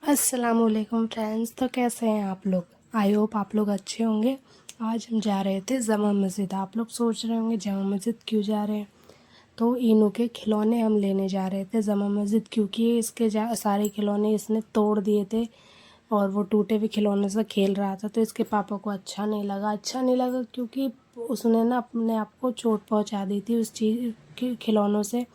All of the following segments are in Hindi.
अस्सलामुअलैकुम फ्रेंड्स। तो कैसे हैं आप लोग? आई होप आप लोग अच्छे होंगे। आज हम जा रहे थे जामा मस्जिद। आप लोग सोच रहे होंगे जामा मस्जिद क्यों जा रहे हैं। तो इनू के खिलौने हम लेने जा रहे थे जामा मस्जिद, क्योंकि इसके सारे खिलौने इसने तोड़ दिए थे और वो टूटे हुए खिलौने से खेल रहा था। तो इसके पापा को अच्छा नहीं लगा क्योंकि उसने ना अपने आप को चोट पहुंचा दी थी उस चीज़ के खिलौनों से।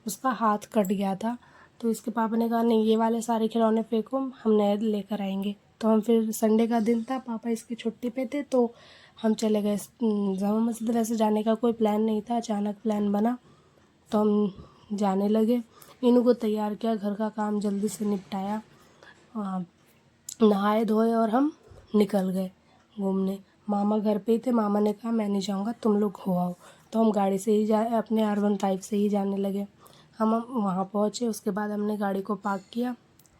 उसका हाथ कट गया था। तो इसके पापा ने कहा नहीं, ये वाले सारे खिलौने फेंको, हम नए लेकर आएंगे। तो हम फिर संडे का दिन था, पापा इसकी छुट्टी पे थे, तो हम चले गए जामा मस्जिद। वैसे जाने का कोई प्लान नहीं था, अचानक प्लान बना तो हम जाने लगे। इन्हों को तैयार किया, घर का काम जल्दी से निपटाया, नहाए धोए और हम निकल गए घूमने। मामा घर पे ही थे। मामा ने कहा मैं नहीं जाऊँगा, तुम लोग हो आओ। तो हम गाड़ी से ही अपने R15 से ही जाने लगे। हम वहाँ पहुँचे, उसके बाद हमने गाड़ी को पार्क किया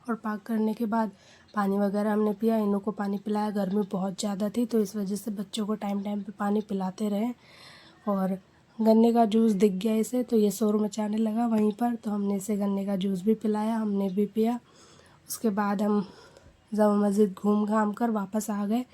और पार्क करने के बाद पानी वगैरह हमने पिया। इन्हों को पानी पिलाया। गर्मी बहुत ज़्यादा थी तो इस वजह से बच्चों को टाइम टाइम पे पानी पिलाते रहे। और गन्ने का जूस दिख गया इसे, तो ये शोर मचाने लगा वहीं पर, तो हमने इसे गन्ने का जूस भी पिलाया, हमने भी पिया। उसके बाद हम जामा मस्जिद घूम घाम कर वापस आ गए।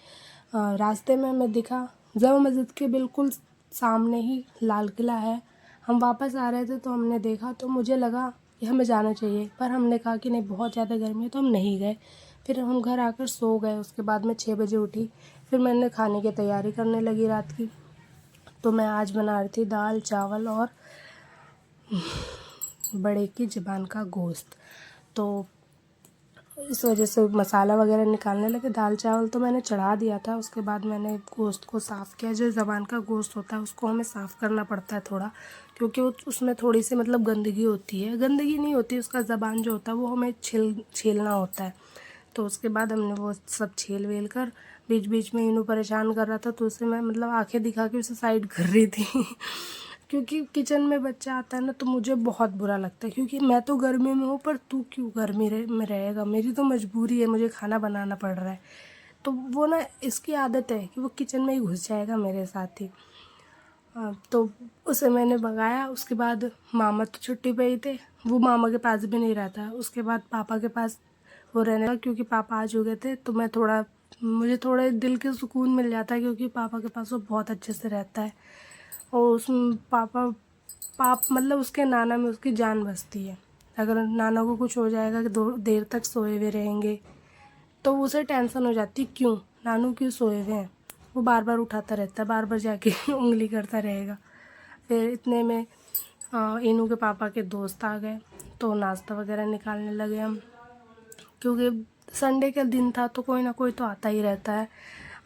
रास्ते में हमें दिखा जामा मस्जिद के बिल्कुल सामने ही लाल किला है। हम वापस आ रहे थे तो हमने देखा, तो मुझे लगा कि हमें जाना चाहिए, पर हमने कहा कि नहीं, बहुत ज़्यादा गर्मी है, तो हम नहीं गए। फिर हम घर आकर सो गए। उसके बाद मैं 6 बजे उठी। फिर मैंने खाने की तैयारी करने लगी रात की। तो मैं आज बना रही थी दाल चावल और बड़े की ज़बान का गोश्त। तो इस वजह से मसाला वगैरह निकालने लगे। दाल चावल तो मैंने चढ़ा दिया था, उसके बाद मैंने गोश्त को साफ़ किया। जो ज़बान का गोश्त होता है उसको हमें साफ़ करना पड़ता है थोड़ा, क्योंकि उसमें थोड़ी सी मतलब गंदगी होती है। गंदगी नहीं होती, उसका ज़बान जो होता है वो हमें छीलना होता है। तो उसके बाद हमने वो सब छील वेल कर, बीच बीच में इन्हों परेशान कर रहा था तो उसे मैं मतलब आंखें दिखा के उसे साइड कर रही थी क्योंकि किचन में बच्चा आता है ना तो मुझे बहुत बुरा लगता है, क्योंकि मैं तो गर्मी में हूँ पर तू क्यों गर्मी में रहेगा, मेरी तो मजबूरी है, मुझे खाना बनाना पड़ रहा है। तो वो ना, इसकी आदत है कि वो किचन में ही घुस जाएगा मेरे साथ ही। तो उसे मैंने भगाया। उसके बाद मामा तो छुट्टी पे ही थे, वो मामा के पास भी नहीं रहता। उसके बाद पापा के पास वो रहने लगा, क्योंकि पापा आ चुके थे। तो मुझे थोड़ा दिल के सुकून मिल जाता है, क्योंकि पापा के पास वो बहुत अच्छे से रहता है। और उसमें मतलब उसके नाना में उसकी जान बसती है। अगर नाना को कुछ हो जाएगा कि देर तक सोए हुए रहेंगे तो उसे टेंशन हो जाती, क्यों नानू क्यों सोए हुए हैं। वो बार बार उठाता रहता है, बार बार जाके उंगली करता रहेगा। फिर इतने में इनू के पापा के दोस्त आ गए, तो नाश्ता वगैरह निकालने लगे हम, क्योंकि संडे का दिन था तो कोई ना कोई तो आता ही रहता है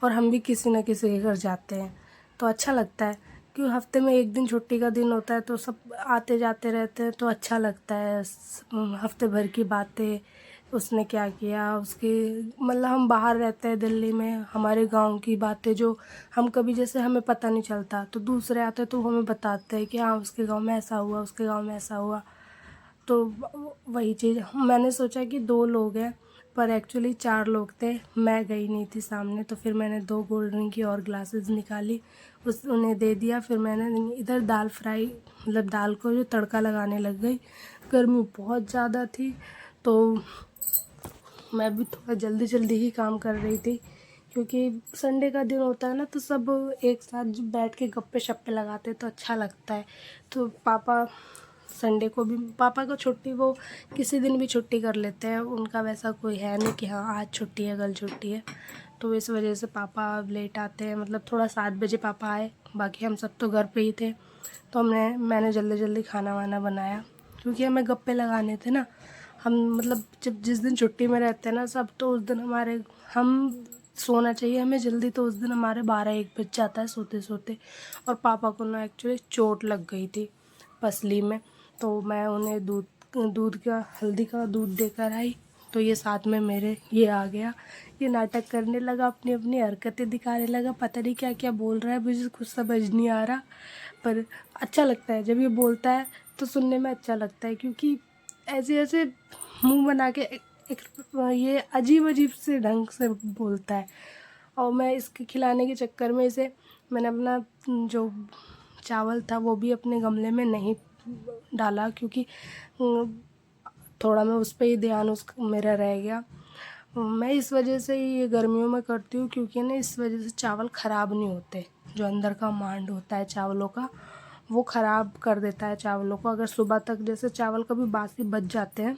और हम भी किसी न किसी के घर जाते हैं तो अच्छा लगता है। क्यों, हफ्ते में एक दिन छुट्टी का दिन होता है तो सब आते जाते रहते हैं तो अच्छा लगता है। हफ्ते भर की बातें, उसने क्या किया, उसके मतलब हम बाहर रहते हैं दिल्ली में, हमारे गांव की बातें जो हम कभी, जैसे हमें पता नहीं चलता तो दूसरे आते तो हमें बताते हैं कि हाँ उसके गांव में ऐसा हुआ, उसके गांव में ऐसा हुआ। तो वही चीज़ मैंने सोचा कि 2 लोग हैं, पर एक्चुअली 4 लोग थे। मैं गई नहीं थी सामने, तो फिर मैंने 2 कोल्ड ड्रिंक की और ग्लासेस निकाली, उन्हें दे दिया। फिर मैंने इधर दाल फ्राई, मतलब दाल को जो तड़का लगाने लग गई। गर्मी बहुत ज़्यादा थी तो मैं भी थोड़ा जल्दी जल्दी ही काम कर रही थी, क्योंकि संडे का दिन होता है ना तो सब एक साथ बैठ के गप्पे शप्पे लगाते तो अच्छा लगता है। तो पापा संडे को भी, पापा को छुट्टी वो किसी दिन भी छुट्टी कर लेते हैं, उनका वैसा कोई है नहीं कि हाँ आज छुट्टी है कल छुट्टी है। तो इस वजह से पापा लेट आते हैं, मतलब थोड़ा 7 बजे पापा आए, बाकी हम सब तो घर पे ही थे। तो मैंने जल्दी जल्दी खाना वाना बनाया, क्योंकि हमें गप्पे लगाने थे ना। हम मतलब जब जिस दिन छुट्टी में रहते हैं ना सब, तो उस दिन हम सोना चाहिए हमें जल्दी, तो उस दिन हमारे 12-1 बज जाता है सोते सोते। और पापा को ना एक्चुअली चोट लग गई थी पसली में, तो मैं उन्हें दूध का, हल्दी का दूध देकर आई। तो ये साथ में मेरे ये आ गया, ये नाटक करने लगा, अपनी अपनी हरकतें दिखाने लगा, पता नहीं क्या क्या बोल रहा है, मुझे कुछ समझ नहीं आ रहा। पर अच्छा लगता है जब ये बोलता है, तो सुनने में अच्छा लगता है, क्योंकि ऐसे ऐसे मुंह बना के ये अजीब अजीब से ढंग से बोलता है। और मैं इसके खिलाने के चक्कर में मैंने अपना जो चावल था वो भी अपने गमले में नहीं डाला, क्योंकि थोड़ा मैं उस पर ही ध्यान मेरा रह गया। मैं इस वजह से ही ये गर्मियों में करती हूँ, क्योंकि ना इस वजह से चावल ख़राब नहीं होते। जो अंदर का मांड होता है चावलों का, वो ख़राब कर देता है चावलों को। अगर सुबह तक जैसे चावल कभी बासी बच जाते हैं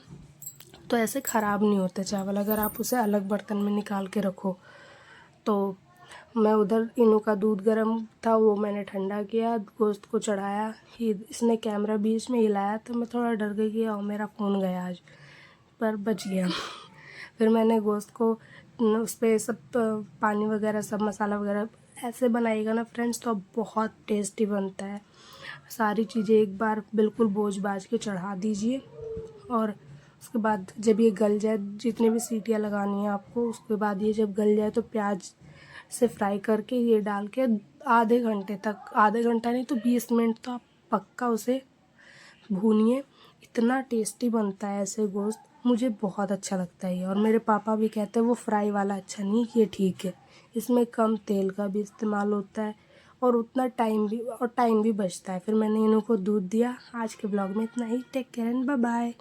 तो ऐसे ख़राब नहीं होते चावल, अगर आप उसे अलग बर्तन में निकाल के रखो तो। मैं उधर इनू का दूध गर्म था, वो मैंने ठंडा किया, गोश्त को चढ़ाया। इसने कैमरा बीच में हिलाया तो मैं थोड़ा डर गई कि और मेरा फ़ोन गया आज, पर बच गया। फिर मैंने गोश्त को उस पर सब पानी वगैरह सब मसाला वगैरह, ऐसे बनाइएगा ना फ्रेंड्स तो बहुत टेस्टी बनता है। सारी चीज़ें एक बार बिल्कुल बोझ बाज के चढ़ा दीजिए, और उसके बाद जब ये गल जाए, जितनी भी सीटियाँ लगानी है आपको, उसके बाद ये जब गल जाए तो प्याज से फ्राई करके ये डाल के आधे घंटे तक, आधे घंटा नहीं तो 20 मिनट तो आप पक्का उसे भूनिए। इतना टेस्टी बनता है ऐसे गोश्त, मुझे बहुत अच्छा लगता है ये। और मेरे पापा भी कहते हैं वो फ्राई वाला अच्छा नहीं, ये ठीक है, इसमें कम तेल का भी इस्तेमाल होता है और उतना टाइम भी बचता है। फिर मैंने इनको दूध दिया। आज के ब्लॉग में इतना ही। Take care and bye bye.